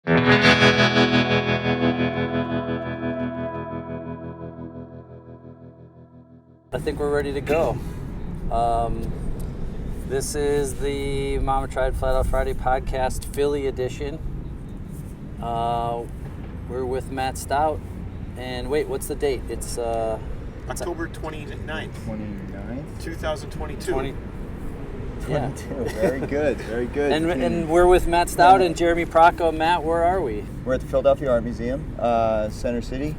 I think we're ready to go. This is the Mama Tried Flat Out Friday podcast, Philly edition. We're with Matt Stout. And wait, what's the date? It's October 29th. 2022. 22. Yeah. Very good, very good. And we're with Matt Stout and Jeremy Procco. Matt, where are we? We're at the Philadelphia Art Museum, Center City.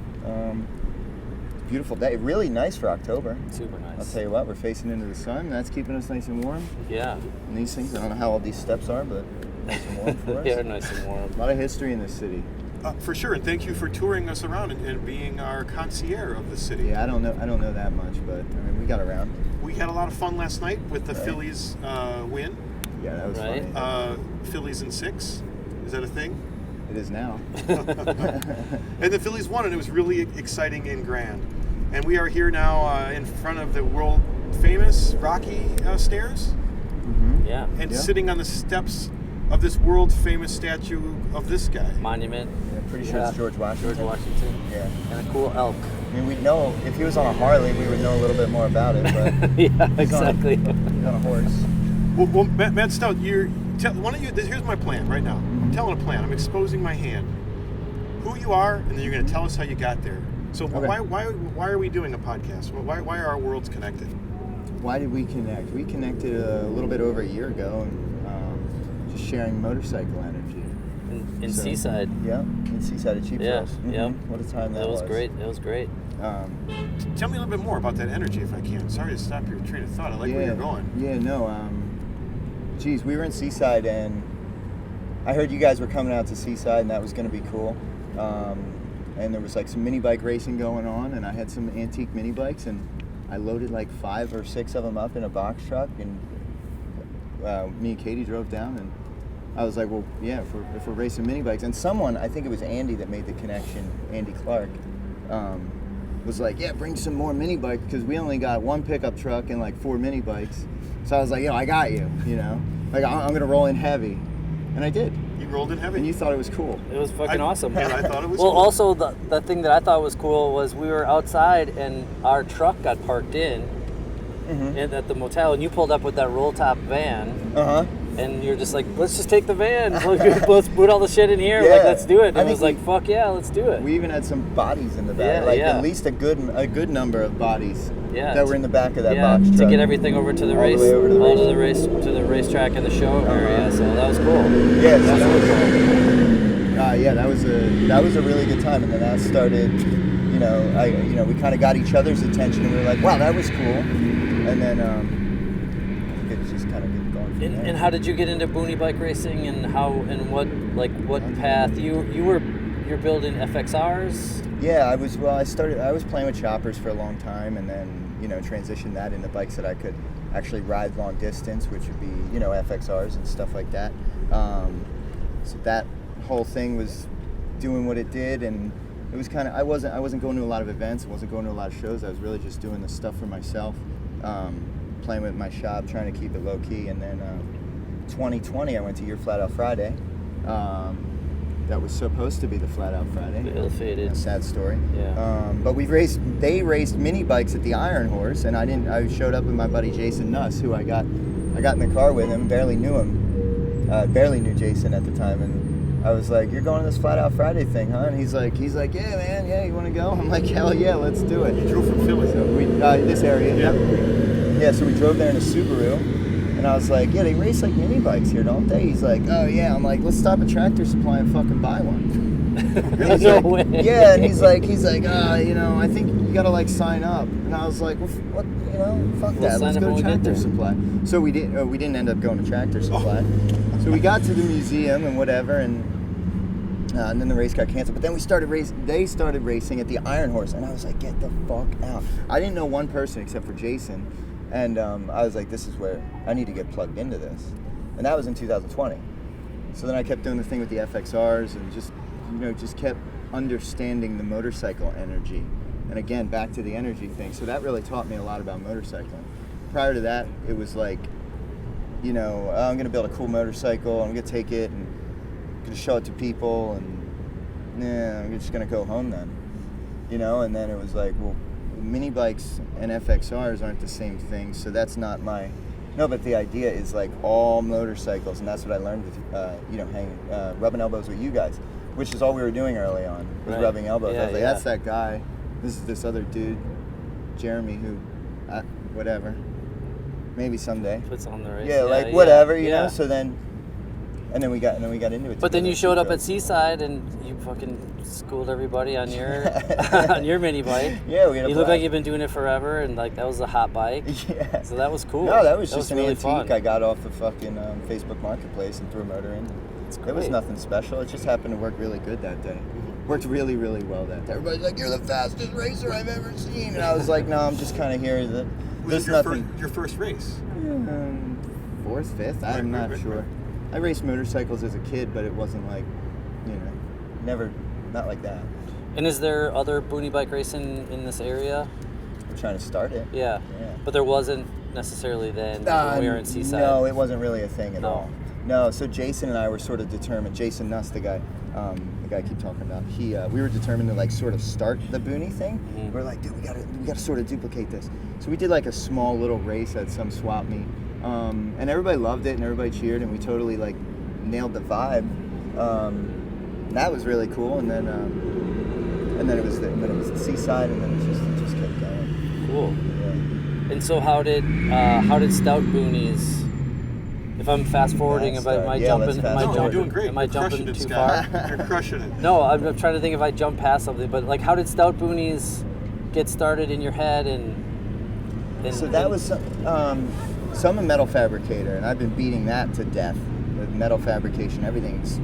Beautiful day, really nice for October. Super nice. I'll tell you what, we're facing into the sun. That's keeping us nice and warm. Yeah. And these things, I don't know how old these steps are, but nice and warm for us. Yeah, nice and warm. A lot of history in this city. For sure, and thank you for touring us around and being our concierge of the city. Yeah, I don't know that much, but I mean, we got around. We had a lot of fun last night with the Phillies win. Yeah, that was funny. Phillies in 6. Is that a thing? It is now. And the Phillies won, and it was really exciting and grand. And we are here now in front of the world famous Rocky stairs. Mm-hmm. Yeah. And sitting on the steps of this world famous statue of this guy. Monument. Yeah, pretty sure it's George Washington. George Washington. Yeah. And a cool elk. I mean, we'd know, if he was on a Harley, we would know a little bit more about it, but yeah, exactly. He's on a horse. Well, Matt Stout, here's my plan right now. I'm telling a plan. I'm exposing my hand. Who you are, and then you're going to tell us how you got there. So Okay. why are we doing a podcast? Why are our worlds connected? Why did we connect? We connected a little bit over a year ago, and just sharing motorcycle energy. In Seaside. Yeah, in Seaside at Cheap Yeah, Thrills. yeah. What a time that was. It was great. Tell me a little bit more about that energy, if I can. Sorry to stop your train of thought. I like where you're going. Yeah, no. Geez, we were in Seaside, and I heard you guys were coming out to Seaside, and that was going to be cool. And there was like some mini bike racing going on, and I had some antique mini bikes, and I loaded like 5 or 6 of them up in a box truck, and me and Katie drove down, and I was like, well, yeah, if we're racing mini bikes, and someone, I think it was Andy that made the connection, Andy Clark, was like, yeah, bring some more mini bikes, because we only got 1 pickup truck and like 4 mini bikes. So I was like, I got you, like I'm gonna roll in heavy, and I did. You rolled in heavy, and you thought it was cool. It was fucking awesome. And I thought it was well, cool. also the thing that I thought was cool was we were outside and our truck got parked in at the motel, and you pulled up with that roll top van. And you're just like, let's just take the van. Let's put all the shit in here. Yeah. Like, let's do it. And it was like, fuck yeah, let's do it. We even had some bodies in the back, at least a good number of bodies that were in the back of that box truck. To get everything over to the race, to the racetrack and the show area. So that was cool. Yeah, that was cool. That was a really good time, and then that started. We kind of got each other's attention, and we were like, wow, that was cool. And then it just kind of get going. And how did you get into boonie bike racing, and what path you're building FXRs? Yeah, I was playing with choppers for a long time, and then transitioned that into bikes that I could actually ride long distance, which would be FXRs and stuff like that. So that whole thing was doing what it did, and it was kind of I wasn't going to a lot of events, I wasn't going to a lot of shows. I was really just doing this stuff for myself. Playing with my shop, trying to keep it low key, and then 2020 I went to your Flat Out Friday. That was supposed to be the Flat Out Friday. Ill fated. A sad story. Yeah. But they raced mini bikes at the Iron Horse, and I showed up with my buddy Jason Nuss, who I got in the car with him, barely knew him, barely knew Jason at the time, and I was like, you're going to this Flat Out Friday thing, huh? And he's like, yeah, man, yeah, you want to go? I'm like, hell yeah, let's do it. You drove from Philly. So this area. Yeah. Yeah, so we drove there in a Subaru, and I was like, yeah, they race like mini bikes here, don't they? He's like, oh yeah. I'm like, let's stop at Tractor Supply and fucking buy one. No way. Yeah, and he's like, I think you gotta like sign up. And I was like, well, what, fuck that. Let's go to Tractor Supply. So we didn't end up going to Tractor Supply. So we got to the museum and whatever, and then the race got canceled. But then they started racing at the Iron Horse, and I was like, get the fuck out. I didn't know one person except for Jason, and I was like, this is where I need to get plugged into this. And that was in 2020. So then I kept doing the thing with the FXRs, and just kept understanding the motorcycle energy. And again, back to the energy thing. So that really taught me a lot about motorcycling. Prior to that, it was like, I'm going to build a cool motorcycle, I'm going to take it and gonna show it to people, and I'm just gonna go home then, you know. And then it was like, well, mini bikes and FXRs aren't the same thing, so that's not my. No, but the idea is like all motorcycles, and that's what I learned with, rubbing elbows with you guys, which is all we were doing early on, was rubbing elbows. I was like, that's that guy. This is this other dude, Jeremy, who, whatever, maybe someday. Puts on the race. Yeah, like whatever, you know. So then, and then we got into it. But then you showed up at Seaside and you fucking schooled everybody on your on your mini bike. Yeah, we had. You look like you've been doing it forever, and like that was a hot bike. Yeah. So that was cool. No, that was just an really antique fun. I got off the fucking Facebook Marketplace and threw a motor in. It was nothing special. It just happened to work really good that day. Worked really, really well that day. Everybody's like, "You're the fastest racer I've ever seen," and I was like, "No, I'm just kind of here." There's nothing. Your first race? Fourth, fifth. I'm not sure. Right. I raced motorcycles as a kid, but it wasn't like, not like that. And is there other boonie bike racing in this area? We're trying to start it. Yeah. But there wasn't necessarily then when we were in Seaside. No, it wasn't really a thing at all. No, so Jason and I were sort of determined. Jason Nuss, the guy I keep talking about, we were determined to like sort of start the boonie thing. Mm-hmm. We're like, dude, we gotta sort of duplicate this. So we did like a small little race at some swap meet, and everybody loved it and everybody cheered and we totally like nailed the vibe. That was really cool. And then it was the Seaside, and then it just kept going. Cool. Yeah. And so how did Stout Boonies? If I'm fast forwarding, am I jumping? You're doing great. Am I jumping too far? You're crushing it. No, I'm trying to think if I jump past something. But like, how did Stout Boonies get started in your head? So that was so I'm a metal fabricator, and I've been beating that to death. With metal fabrication, everything's,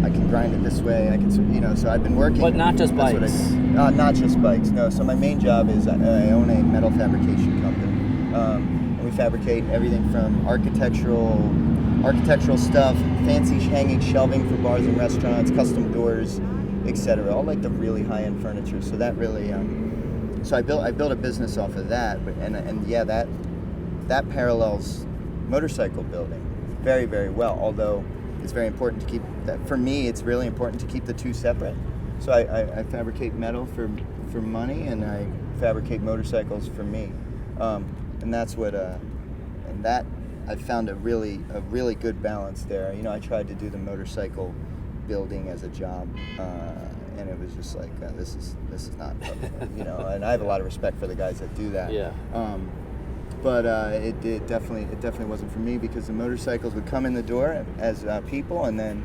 I can grind it this way. I can, so I've been working. But not just bikes. Not just bikes. No. So my main job is I own a metal fabrication company. And we fabricate everything from architectural stuff, fancy hanging shelving for bars and restaurants, custom doors, etc. All like the really high-end furniture. So that really, so I built a business off of that. That parallels motorcycle building very, very well. Although it's very important to keep that. For me, it's really important to keep the two separate. So I fabricate metal for money, and I fabricate motorcycles for me. And that's what, and that I found a really good balance there. I tried to do the motorcycle building as a job, and it was just like this is not, And I have a lot of respect for the guys that do that. Yeah. But it definitely wasn't for me, because the motorcycles would come in the door as people, and then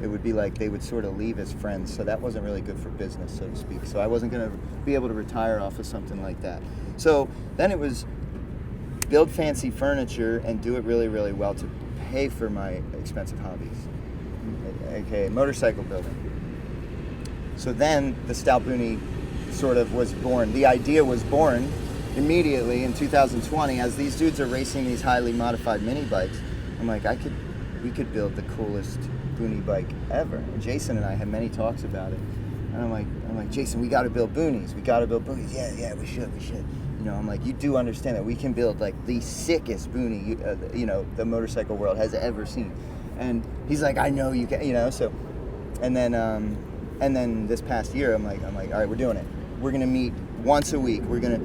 it would be like they would sort of leave as friends. So that wasn't really good for business, so to speak. So I wasn't going to be able to retire off of something like that. So then it was build fancy furniture and do it really, really well to pay for my expensive hobbies. Okay, motorcycle building. So then the Stout Boonie sort of was born. The idea was born immediately in 2020 as these dudes are racing these highly modified mini bikes. I'm like, we could build the coolest boonie bike ever. And Jason and I had many talks about it. And I'm like, Jason, we got to build boonies. Yeah, we should. I'm like, you do understand that we can build like the sickest boonie, the motorcycle world has ever seen. And he's like, I know you can, So, and then this past year, I'm like, all right, we're doing it. We're gonna meet once a week. We're gonna,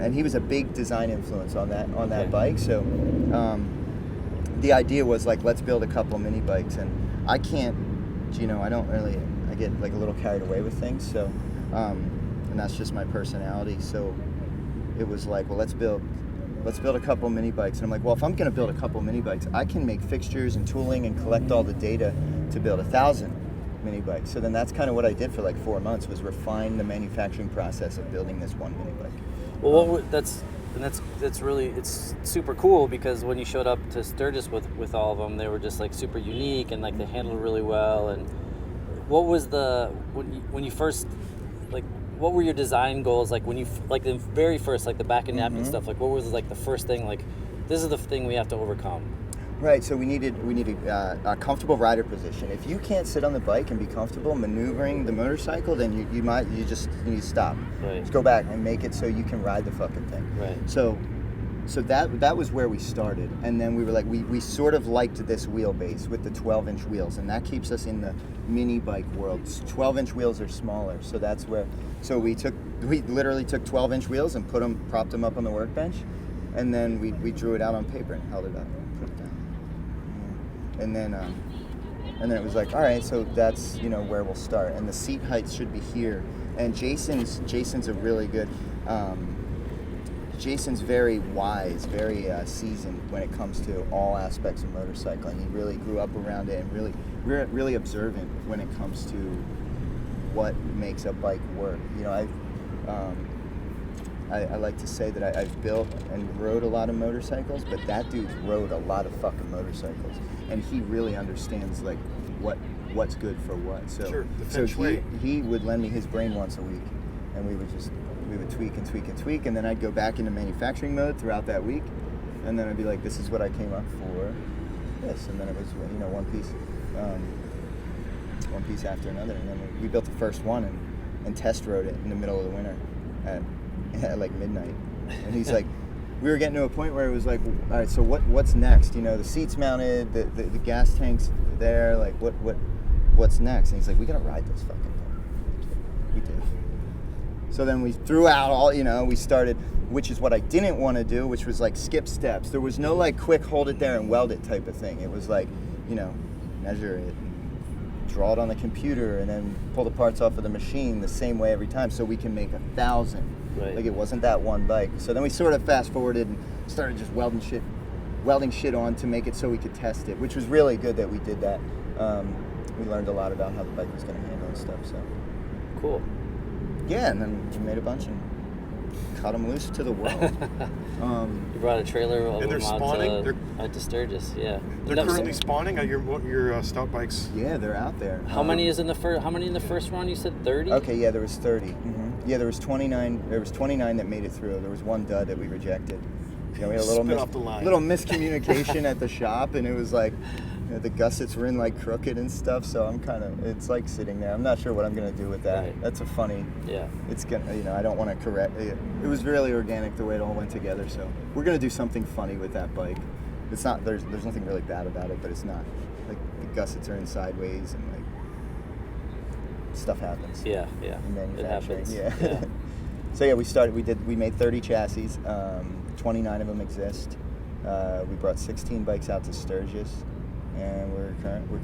and he was a big design influence on that bike. So, the idea was like, let's build a couple mini bikes. And I can't, I get like a little carried away with things. So, and that's just my personality. So, it was like, well, let's build a couple mini bikes. And I'm like, well, if I'm going to build a couple mini bikes, I can make fixtures and tooling and collect all the data to build 1,000 mini bikes. So then that's kind of what I did for like 4 months, was refine the manufacturing process of building this one mini bike. Well, that's really, it's super cool, because when you showed up to Sturgis with all of them, they were just like super unique and like they handled really well. And what was when you first, like, what were your design goals? Like when you, like the very first, like the back and napkin stuff, like what was like the first thing, like this is the thing we have to overcome? Right, so we needed a comfortable rider position. If you can't sit on the bike and be comfortable maneuvering the motorcycle, then you need to stop. Right. Just go back and make it so you can ride the fucking thing. Right. So So that was where we started, and then we were like, we sort of liked this wheelbase with the 12-inch wheels, and that keeps us in the mini bike world. 12-inch wheels are smaller, so that's where. So we literally took 12-inch wheels and propped them up on the workbench, and then we drew it out on paper and held it up and put it down. And then it was like, all right, so that's where we'll start, and the seat height should be here. And Jason's a really good. Jason's very wise, very seasoned when it comes to all aspects of motorcycling. He really grew up around it and really observant when it comes to what makes a bike work. I like to say that I've built and rode a lot of motorcycles, but that dude rode a lot of fucking motorcycles, and he really understands like what's good for what. So, sure, he would lend me his brain once a week, and we would tweak, and then I'd go back into manufacturing mode throughout that week, and then I'd be like, this is what I came up for, this, and then it was one piece after another, and then we built the first one and test rode it in the middle of the winter at like midnight, and he's like, we were getting to a point where it was like, all right, so what's next? The seats mounted, the gas tanks there, like what's next? And he's like, we gotta ride those fucking things. We did. So then we threw out all, we started, which is what I didn't want to do, which was like skip steps. There was no like quick hold it there and weld it type of thing. It was like, measure it, and draw it on the computer, and then pull the parts off of the machine the same way every time so we can make 1,000. Right. Like it wasn't that one bike. So then we sort of fast forwarded and started just welding shit on to make it so we could test it, which was really good that we did that. We learned a lot about how the bike was going to handle and stuff. So cool. Yeah, and then we made a bunch and cut them loose to the world. You brought a trailer over and they're spawning? out to Sturgis, yeah. They're currently spawning on your Stout bikes? Yeah, they're out there. How many in the first run? You said 30? Okay, yeah, there was 30. Mm-hmm. Yeah, there was 29. There was 29 that made it through. There was one dud that we rejected. We had a little miscommunication at the shop, and it was like, the gussets were in like crooked and stuff, so it's like sitting there. I'm not sure what I'm gonna do with that. Right. That's a funny. Yeah. It's gonna, I don't want to correct it. It was really organic the way it all went together. So we're gonna do something funny with that bike. It's not. There's nothing really bad about it, but it's not like the gussets are in sideways and like stuff happens. Yeah. In it happens. Yeah. So yeah, we made 30 chassis. 29 of them exist. We brought 16 bikes out to Sturgis. And we're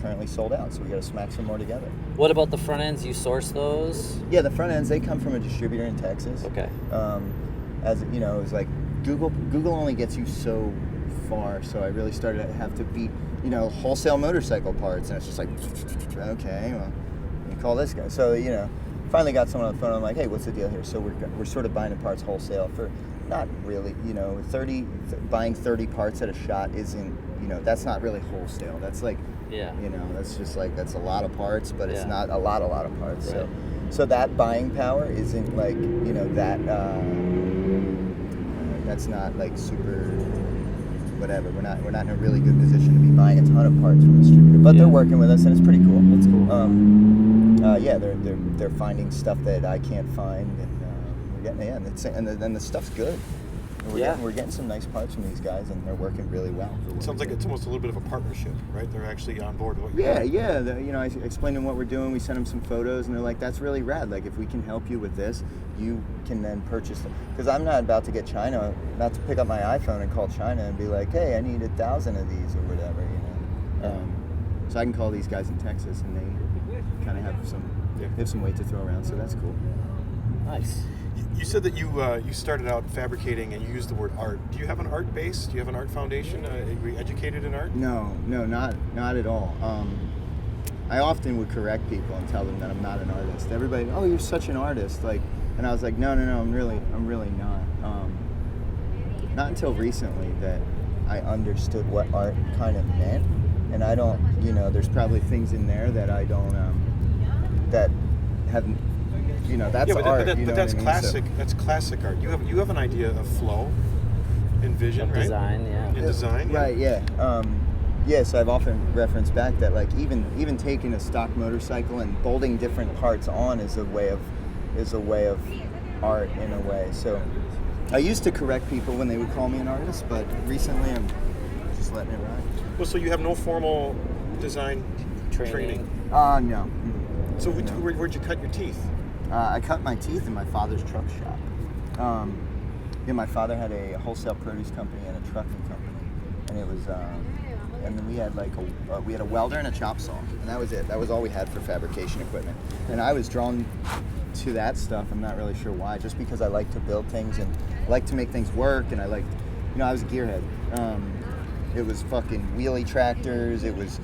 currently sold out, so we got to smack some more together. What about the front ends? You source those? Yeah, the front ends, they come from a distributor in Texas. Okay. As it was like Google only gets you so far, so I really started to have to beat wholesale motorcycle parts, and it's just like, okay, well, you call this guy. So finally got someone on the phone. I'm like, hey, what's the deal here? So we're sort of buying the parts wholesale for not really, buying 30 parts at a shot isn't. That's not really wholesale. That's like, that's just like, that's a lot of parts, but it's not a lot of parts. Right. So that buying power isn't like, that's not like super, whatever. We're not in a really good position to be buying a ton of parts from a distributor, but they're working with us and it's pretty cool. That's cool. They're finding stuff that I can't find, and we're getting and the stuff's good. We're getting some nice parts from these guys, and they're working really well. It sounds like it's almost a little bit of a partnership, right? They're actually on board with what you're doing. Yeah. I explained them what we're doing. We sent them some photos, and they're like, that's really rad. Like, if we can help you with this, you can then purchase them. Because I'm not about to get China, not to pick up my iPhone and call China and be like, hey, I need 1,000 of these or whatever, So I can call these guys in Texas, and they kind of have some weight to throw around, so that's cool. Nice. You said that you started out fabricating and you used the word art. Do you have an art base? Do you have an art foundation? Are you educated in art? No, not at all. I often would correct people and tell them that I'm not an artist. Everybody, oh, you're such an artist, and I was like, no, I'm really not. Not until recently that I understood what art kind of meant, and I don't, there's probably things in there that I don't, that haven't. That's art. But that's classic. So, that's classic art. You have an idea of flow and vision, right? Design, yeah. And design, yeah. Right, yeah. So I've often referenced back that like even taking a stock motorcycle and bolting different parts on is a way of art in a way. So I used to correct people when they would call me an artist, but recently I'm just letting it ride. Well, so you have no formal design training? No. So where'd you cut your teeth? I cut my teeth in my father's truck shop. My father had a wholesale produce company and a trucking company, and it was, and then we had we had a welder and a chop saw, and that was it. That was all we had for fabrication equipment. And I was drawn to that stuff. I'm not really sure why, just because I like to build things and I like to make things work, and I liked, I was a gearhead. It was fucking wheelie tractors. It was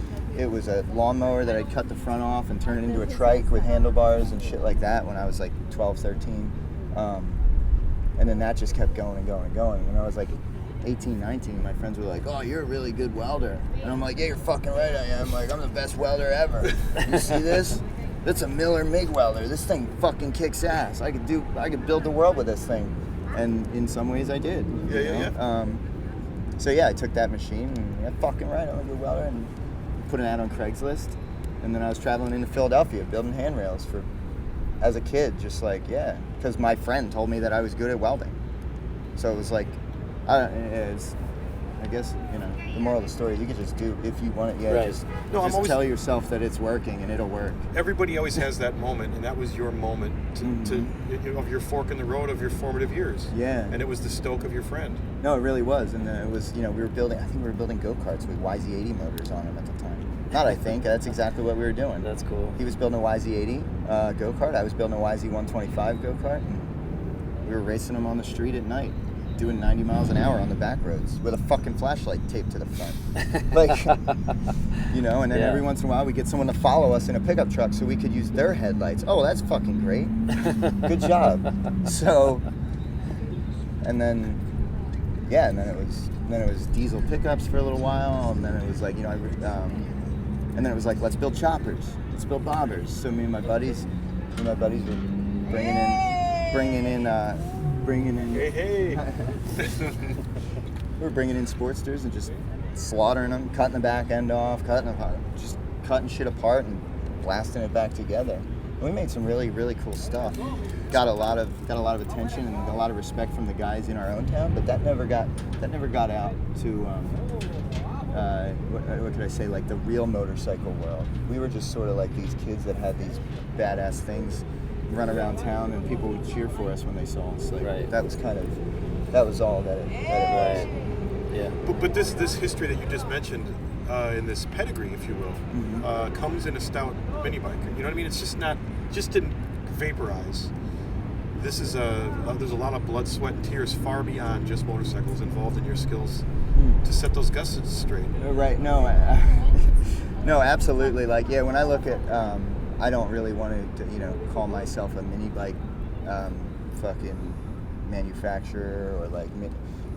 a lawnmower that I'd cut the front off and turn it into a trike with handlebars and shit like that when I was like 12, 13. And then that just kept going and going and going. When I was like 18, 19, my friends were like, "Oh, you're a really good welder." And I'm like, "Yeah, you're fucking right I am. Like, I'm the best welder ever. You see this? That's a Miller MIG welder. This thing fucking kicks ass. I could build the world with this thing." And in some ways I did. Yeah. So yeah, I took that machine and yeah, fucking right, I'm a good welder, and put an ad on Craigslist. And then I was traveling into Philadelphia building handrails as a kid, just like, yeah, because my friend told me that I was good at welding. So it was like, I guess, the moral of the story, you could just do, if you want it, just tell yourself that it's working and it'll work. Everybody always has that moment, and that was your moment of your fork in the road of your formative years. Yeah. And it was the stoke of your friend. No, it really was. And it was, I think we were building go-karts with YZ80 motors on them at the time. That's exactly what we were doing. That's cool. He was building a YZ80 go-kart. I was building a YZ125 go-kart. And we were racing them on the street at night, doing 90 miles an hour on the back roads with a fucking flashlight taped to the front. And then every once in a while we get someone to follow us in a pickup truck so we could use their headlights. Oh, that's fucking great. Good job. So, and then it was diesel pickups for a little while, and then it was like, and then it was like, let's build choppers, let's build bobbers. So me and my buddies were bringing in. Hey. We were bringing in Sportsters and just slaughtering them, cutting the back end off, just cutting shit apart and blasting it back together. And we made some really, really cool stuff. Got a lot of attention and a lot of respect from the guys in our own town, but that never got out to what could I say, like the real motorcycle world. We were just sort of like these kids that had these badass things run around town, and people would cheer for us when they saw us. Like, that was all that it was. Yeah. But this history that you just mentioned, in this pedigree, if you will, comes in a Stout mini bike. You know what I mean? It's just didn't vaporize. This is there's a lot of blood, sweat, and tears far beyond just motorcycles involved in your skills to set those gussets straight. Right. No, no, absolutely. Like, yeah, when I look at, I don't really want to, call myself a mini bike fucking manufacturer, or like,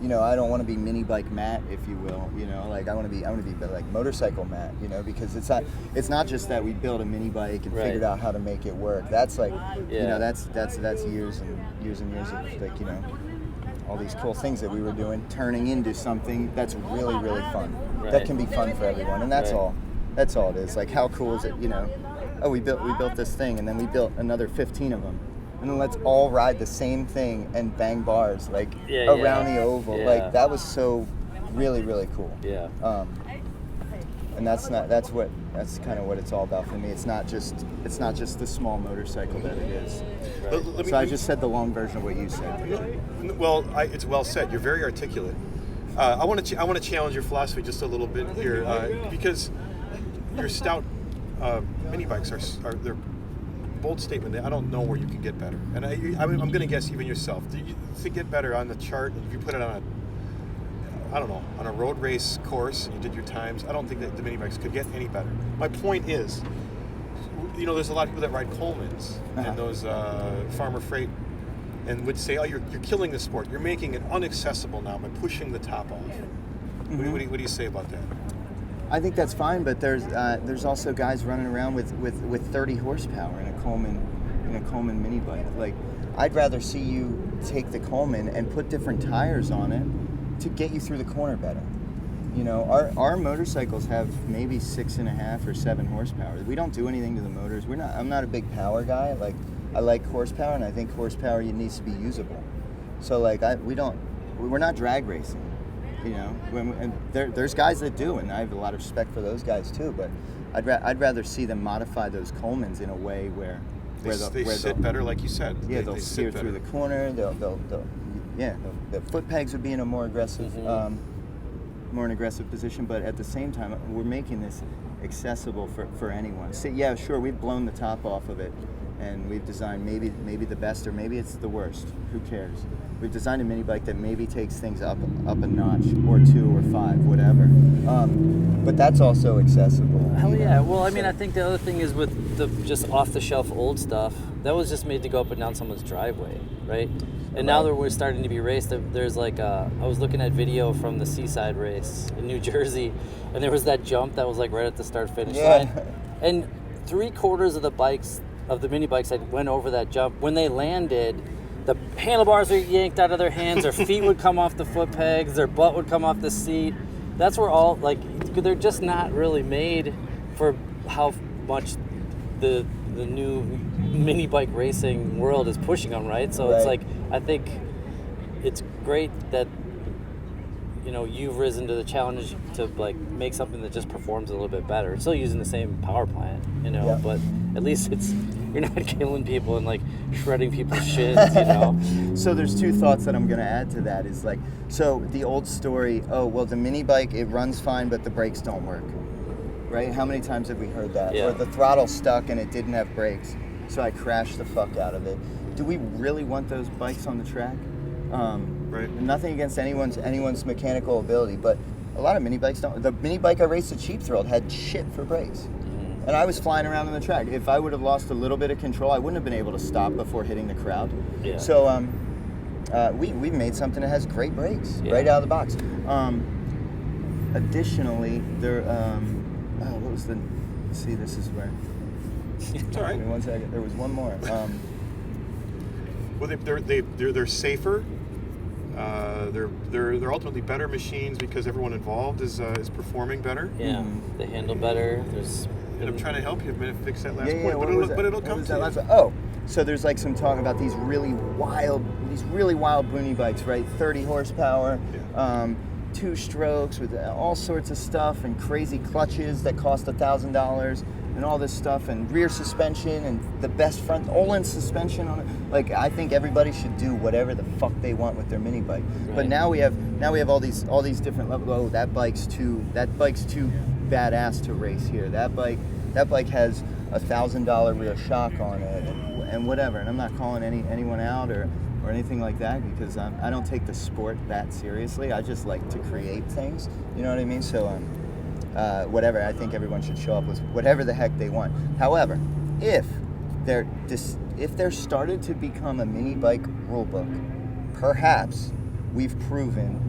I don't want to be mini bike Matt, if you will. Like I want to be like motorcycle Matt. Because it's not just that we built a mini bike and figured out how to make it work. That's like, that's years and years and years of like, all these cool things that we were doing, turning into something that's really, really fun. That can be fun for everyone, and that's all. That's all it is. Like, how cool is it? Oh, we built this thing, and then we built another 15 of them, and then let's all ride the same thing and bang bars around the oval. Yeah. Like, that was so really, really cool. Yeah. And that's kind of what it's all about for me. It's not just the small motorcycle that it is. Right. So I just said the long version of what you said. Well, it's well said. You're very articulate. I want to challenge your philosophy just a little bit here, because your Stout mini bikes are they're bold statement. I don't know where you can get better, and I'm going to guess even yourself. To get better on the chart, if you put it on on a road race course, and you did your times, I don't think that the mini bikes could get any better. My point is, there's a lot of people that ride Colemans and those Farmer Freight, and would say, oh, you're killing the sport. You're making it inaccessible now by pushing the top off. Mm-hmm. What do you say about that? I think that's fine, but there's also guys running around with 30 horsepower in a Coleman mini bike. Like, I'd rather see you take the Coleman and put different tires on it to get you through the corner better. Our motorcycles have maybe 6.5 or 7 horsepower. We don't do anything to the motors. I'm not a big power guy. Like, I like horsepower, and I think horsepower needs to be usable. So like we're not drag racing, you know. And there's guys that do, and I have a lot of respect for those guys too. But I'd rather see them modify those Colemans in a way where they sit better, like you said. Yeah, they'll steer through the corner. The foot pegs would be in a more aggressive, more an aggressive position. But at the same time, we're making this accessible for anyone. So yeah, sure, we've blown the top off of it, and we've designed maybe the best, or maybe it's the worst. Who cares? We've designed a mini bike that maybe takes things up a notch, or 2 or 5, whatever. But that's also accessible. Hell yeah. Well, I mean, I think the other thing is with the just off-the-shelf old stuff, that was just made to go up and down someone's driveway, right? And now that we're starting to be raced, there's like I was looking at video from the Seaside race in New Jersey, and there was that jump that was like right at the start-finish line. And 3/4 of the bikes, of the mini bikes that went over that jump, when they landed, the handlebars are yanked out of their hands, their feet would come off the foot pegs, their butt would come off the seat. That's where all, like, they're just not really made for how much the new mini bike racing world is pushing them, right? So it's like, I think it's great that, you know, you've risen to the challenge to like make something that just performs a little bit better. It's still using the same power plant, you know, but at least you're not killing people and like shredding people's shins, you know. So there's 2 thoughts that I'm going to add to that. Is like, so the old story, oh well, the mini bike, it runs fine but the brakes don't work, right? How many times have we heard that? Or the throttle stuck and it didn't have brakes, so I crashed the fuck out of it. Do we really want those bikes on the track? Right. Nothing against anyone's mechanical ability, but a lot of mini bikes don't. The mini bike I raced at Cheap Thrill had shit for brakes. And I was flying around on the track. If I would have lost a little bit of control, I wouldn't have been able to stop before hitting the crowd. Yeah. So we've made something that has great brakes right out of the box. Additionally, there what was the? See, this is where. It's all right. Give me 1 second. There was one more. Well, they're safer. They're ultimately better machines because everyone involved is performing better. Yeah, they handle better. And I'm trying to help you fix that last point, but it'll come to you. Oh, so there's like some talk about these really wild mini bikes, right? 30 horsepower, 2 strokes with all sorts of stuff, and crazy clutches that cost $1,000. And all this stuff, and rear suspension, and the best front all-in suspension on it. Like, I think everybody should do whatever the fuck they want with their mini bike. Right. But now we have all these different levels. Oh, that bike's too badass to race here. That bike has $1,000 rear shock on it, and whatever. And I'm not calling anyone out or anything like that, because I don't take the sport that seriously. I just like to create things. You know what I mean? So whatever, I think everyone should show up with whatever the heck they want. However, if they're started to become a mini bike rulebook, perhaps we've proven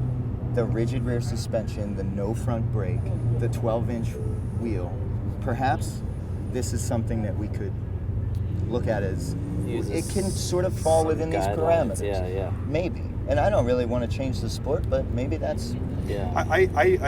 the rigid rear suspension, the no front brake, the 12-inch wheel. Perhaps this is something that we could look at as it can sort of fall within these parameters. Yeah. Maybe. And I don't really want to change the sport, but maybe that's... Yeah. I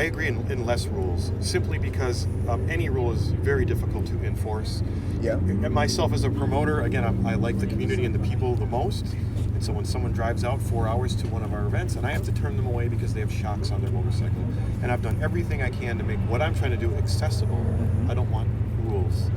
agree in less rules, simply because any rule is very difficult to enforce. Yeah. And myself as a promoter, again, I like the community and the people the most. And so when someone drives out 4 hours to one of our events, and I have to turn them away because they have shocks on their motorcycle, and I've done everything I can to make what I'm trying to do accessible, I don't want rules.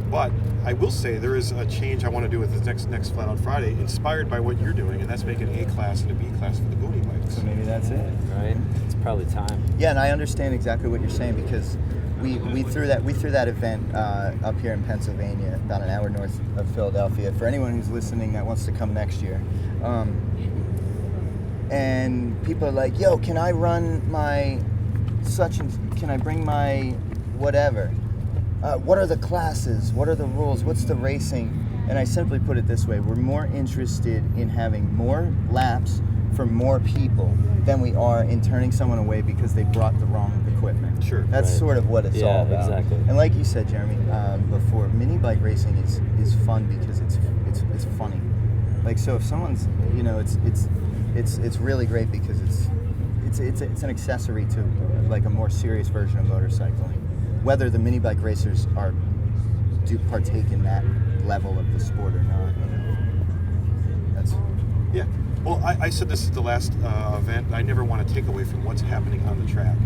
But I will say there is a change I want to do with this next Flat Out Friday, inspired by what you're doing, and that's make an A class and a B class for the booty bikes. So maybe that's it, right? It's probably time. Yeah, and I understand exactly what you're saying, because we threw that event up here in Pennsylvania, about an hour north of Philadelphia. For anyone who's listening that wants to come next year, and people are like, "Yo, can I run my can I bring my whatever? What are the classes? What are the rules? What's the racing?" And I simply put it this way: we're more interested in having more laps for more people than we are in turning someone away because they brought the wrong equipment. Sure. That's sort of what it's all about. Exactly. And like you said, Jeremy, before, mini bike racing is fun because it's funny. Like, so if someone's, you know, it's really great because it's an accessory to like a more serious version of motorcycling. Whether the mini bike racers do partake in that level of the sport or not, you know. Yeah. Well, I said this at the last event. I never want to take away from what's happening on the track.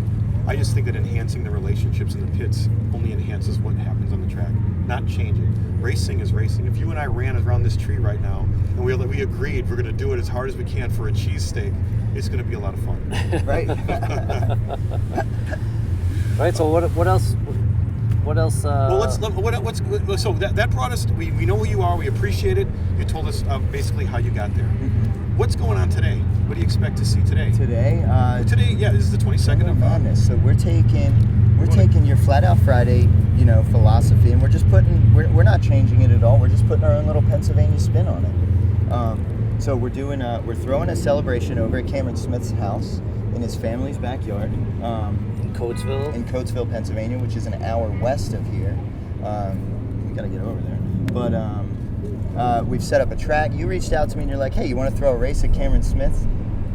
I just think that enhancing the relationships in the pits only enhances what happens on the track, not changing. Racing is racing. If you and I ran around this tree right now and we agreed we're going to do it as hard as we can for a cheesesteak, it's going to be a lot of fun. Right. Right. So what else? What else? So that brought us. We know who you are. We appreciate it. You told us basically how you got there. Mm-hmm. What's going on today? What do you expect to see today? Today, yeah, this is the 22nd of Madness. So we're taking your Flat Out Friday, philosophy, and we're just we're not changing it at all. We're just putting our own little Pennsylvania spin on it. So we're throwing a celebration over at Cameron Smith's house in his family's backyard. In Coatesville, Pennsylvania, which is an hour west of here. We gotta get over there. But we've set up a track. You reached out to me and you're like, hey, you want to throw a race at Cameron Smith's?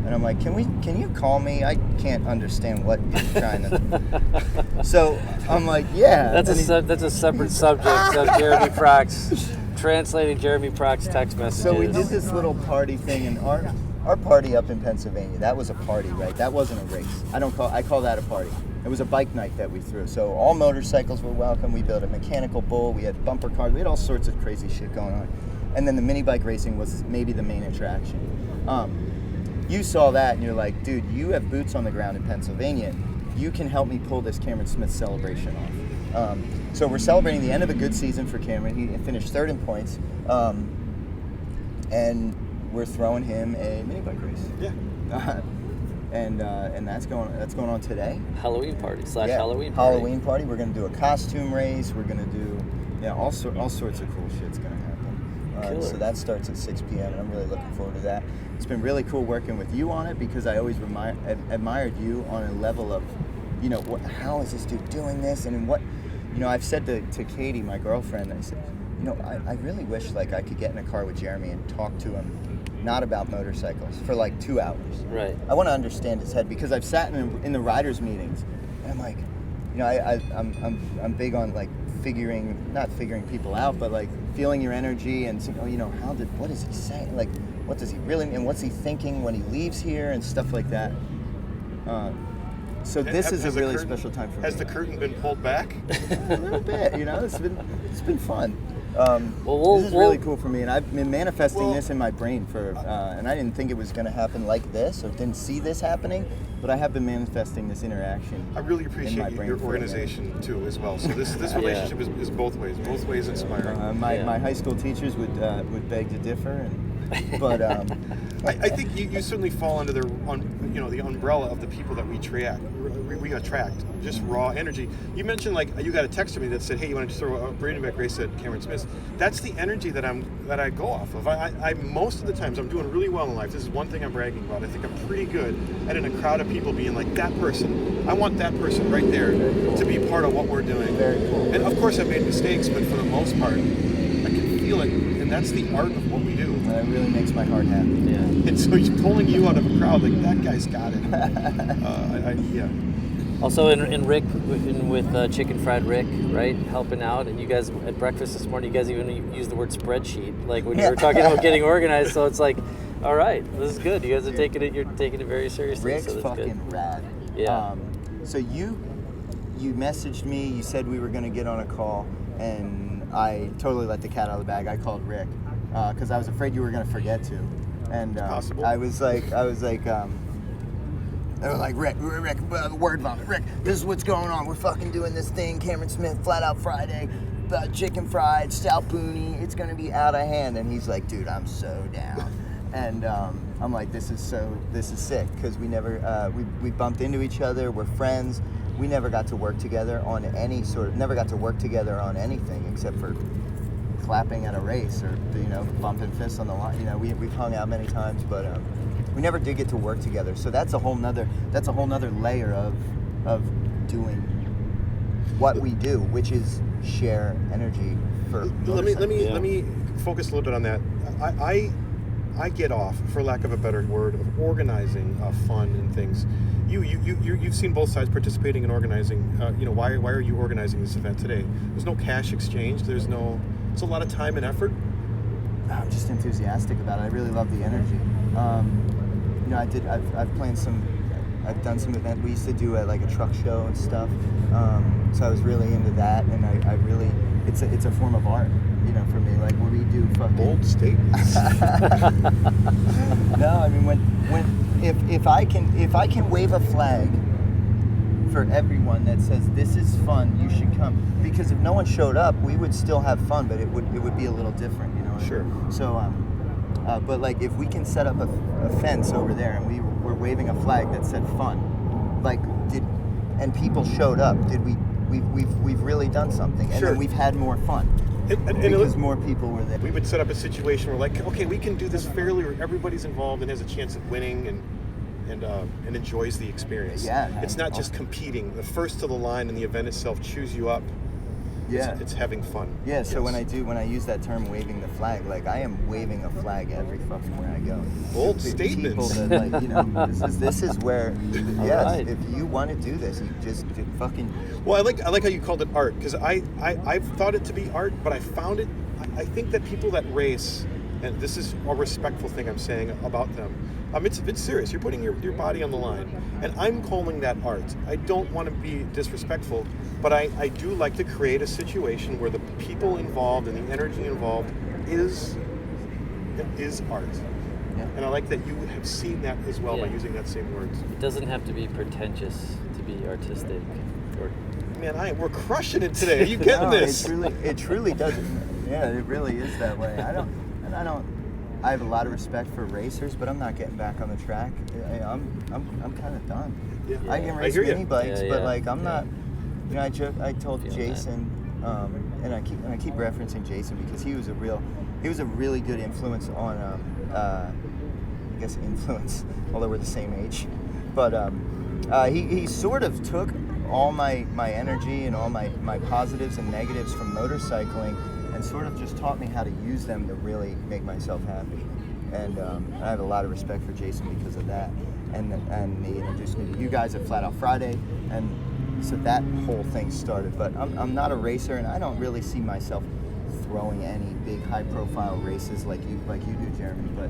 And I'm like, can you call me? I can't understand what you're trying to. So I'm like, yeah. That's a separate subject. So Jeremy Prox, translating Jeremy Prox text messages. So we did this little party thing, and our party up in Pennsylvania, that was a party, right? That wasn't a race. I call that a party. It was a bike night that we threw. So all motorcycles were welcome. We built a mechanical bull. We had bumper cars. We had all sorts of crazy shit going on. And then the mini bike racing was maybe the main attraction. You saw that and you're like, dude, you have boots on the ground in Pennsylvania. You can help me pull this Cameron Smith celebration off. So we're celebrating the end of a good season for Cameron. He finished third in points. And we're throwing him a mini bike race. Yeah. And that's going on today. Halloween party / Halloween party. Halloween party. We're gonna do a costume race. We're gonna do all sorts of cool shit's gonna happen. So that starts at 6 p.m. and I'm really looking forward to that. It's been really cool working with you on it because I always admired you on a level of, how is this dude doing this? And what, I've said to Katie, my girlfriend, I said, I really wish I could get in a car with Jeremy and talk to him, not about motorcycles, for 2 hours. Right. I want to understand his head because I've sat in the riders meetings and I'm like, I'm big on not figuring people out, but feeling your energy and saying, what is he saying? What does he really mean? What's he thinking when he leaves here and stuff like that? So this is a really special time for me. Has the curtain been pulled back? A little bit, it's been fun. This is really cool for me, and I've been manifesting this in my brain and I didn't think it was going to happen like this, or didn't see this happening, but I have been manifesting this interaction. I really appreciate your organization too, as well. So this relationship is both ways inspiring. My high school teachers would beg to differ, but I think you certainly fall under the umbrella of the people that we attract, just raw energy. You mentioned you got a text to me that said, hey, you want to throw a breeding back race at Cameron Smith? That's the energy that I go off of. I most of the times I'm doing really well in life. This is one thing I'm bragging about. I think I'm pretty good at in a crowd of people being like, that person, I want that person right there to be part of what we're doing. Very cool. And of course I've made mistakes, but for the most part, I can feel it, and that's the art of what we do. It really makes my heart happy. Yeah. And so he's pulling you out of a crowd that guy's got it. Yeah. Also in Rick, with Chicken Fried Rick, right, helping out, and you guys at breakfast this morning, you guys even used the word spreadsheet, when you were talking about getting organized. So it's all right, this is good. You guys are taking it very seriously. Rick's so fucking good. rad. Yeah. So you messaged me. You said we were gonna get on a call, and I totally let the cat out of the bag. I called Rick because I was afraid you were gonna forget to, and Possible. I was like. They were like, Rick, word vomit. Rick, this is what's going on. We're fucking doing this thing. Cameron Smith, Flat Out Friday, chicken fried, Stout Booney. It's going to be out of hand. And he's like, dude, I'm so down. And I'm like, this is sick. Because we never, we bumped into each other. We're friends. We never got to work together on never got to work together on anything except for clapping at a race or, bumping fists on the line. We've hung out many times, but we never did get to work together. So that's a whole nother layer of doing what we do, which is share energy for let me focus a little bit on that. I get off, for lack of a better word, of organizing fun and things. You've seen both sides participating in organizing. Why are you organizing this event today? There's no cash exchange. It's a lot of time and effort. I'm just enthusiastic about it. I really love the energy. You know, I've done some events. We used to do like a truck show and stuff. So I was really into that, and I really, it's a form of art, you know, for me. Like when we do fucking Bold statements. No, I mean if I can wave a flag for everyone that says this is fun, you should come. Because if no one showed up, we would still have fun, but it would be a little different, you know. Sure. So, but like if we can set up a fence over there and we were waving a flag that said fun, like and people showed up, we've really done something, and Sure. then we've had more fun. Because more people were there. We would set up a situation where, like, okay, we can do this fairly, where everybody's involved and has a chance at winning and enjoys the experience. Yeah, it's not just competing. The first to the line in the event itself chews you up. Yeah, it's having fun. Yeah, so Yes. when I use that term, waving the flag, like I am waving a flag every fucking where I go. Bold People statements. that, like, you know, this is where. Yes, right. if you want to do this, you just fucking. Well, I like how you called it art, because I've thought it to be art, but I found it. I think that people that race, and this is a respectful thing I'm saying about them. It's serious. You're putting your body on the line, and I'm calling that art. I don't want to be disrespectful, but I do like to create a situation where the people involved and the energy involved is art. Yeah. And I like that you have seen that as well by Yeah. using that same words. It doesn't have to be pretentious to be artistic. Or Man, we're crushing it today. Are you getting No, this? It truly doesn't. Yeah, it really is that way. I have a lot of respect for racers, but I'm not getting back on the track. I'm kind of done. Yeah. I can I race hear ya. mini bikes, Yeah, but yeah. like I'm not. You know, I told Feel Jason, and I keep referencing Jason because he was a really good influence on I guess influence, although we're the same age, but he sort of took all my energy and all my positives and negatives from motorcycling and sort of just taught me how to use them to really make myself happy. And I have a lot of respect for Jason because of that. And he introduced me to you guys at Flat Out Friday, and so that whole thing started. But I'm not a racer, and I don't really see myself throwing any big high-profile races like you do, Jeremy. But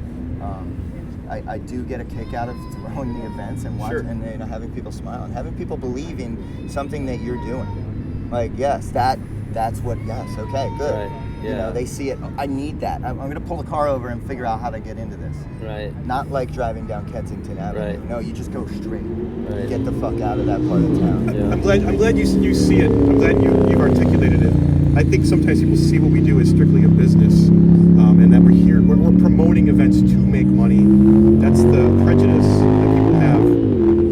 I do get a kick out of throwing the events and watching, Sure. and you know, having people smile and having people believe in something that you're doing. Like, yes, that's what. Yes, okay, good. Right, You yeah. know, they see it. I need that. I'm going to pull the car over and figure out how to get into this. right. Not like driving down Kensington Avenue. Right. No, you just go straight. Right. Get the fuck out of that part of town. Yeah. I'm glad you see it. I'm glad you've articulated it. I think sometimes people see what we do as strictly a business, and that we're promoting events to make money. That's the prejudice that people have.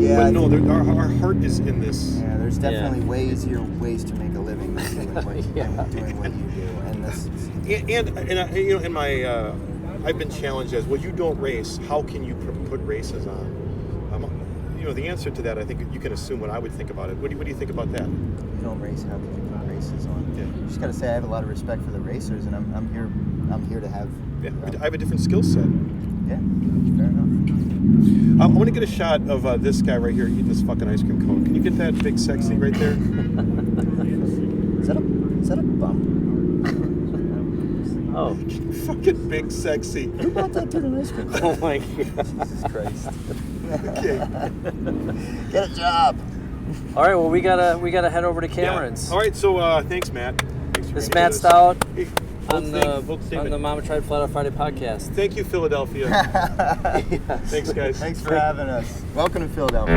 Yeah. But no, our heart is in this. Yeah, there's definitely way easier ways to make a living than doing what, Yeah. than doing what you do. And this. And I, you know, in my I've been challenged as, well, you don't race. How can you put races on? You know, the answer to that, I think you can assume what I would think about it. What do you think about that? You don't race. How can you put races on? Yeah. You just gotta say I have a lot of respect for the racers, and I'm here to have. Yeah, I have a different skill set. Yeah, fair enough. I want to get a shot of this guy right here eating this fucking ice cream cone. Can you get that big sexy right there? Is that a bum? Oh. Fucking big sexy. Who bought that to the ice cream? Oh my God. Jesus Christ. Okay. Get a job. All right. Well, we gotta head over to Cameron's. Yeah. All right. So thanks, Matt. Thanks for This is being Matt with us. Stout Hey, on the Mama Tried Flat Out Friday podcast. Thank you, Philadelphia. Thanks, guys. Thanks for having us. Welcome to Philadelphia.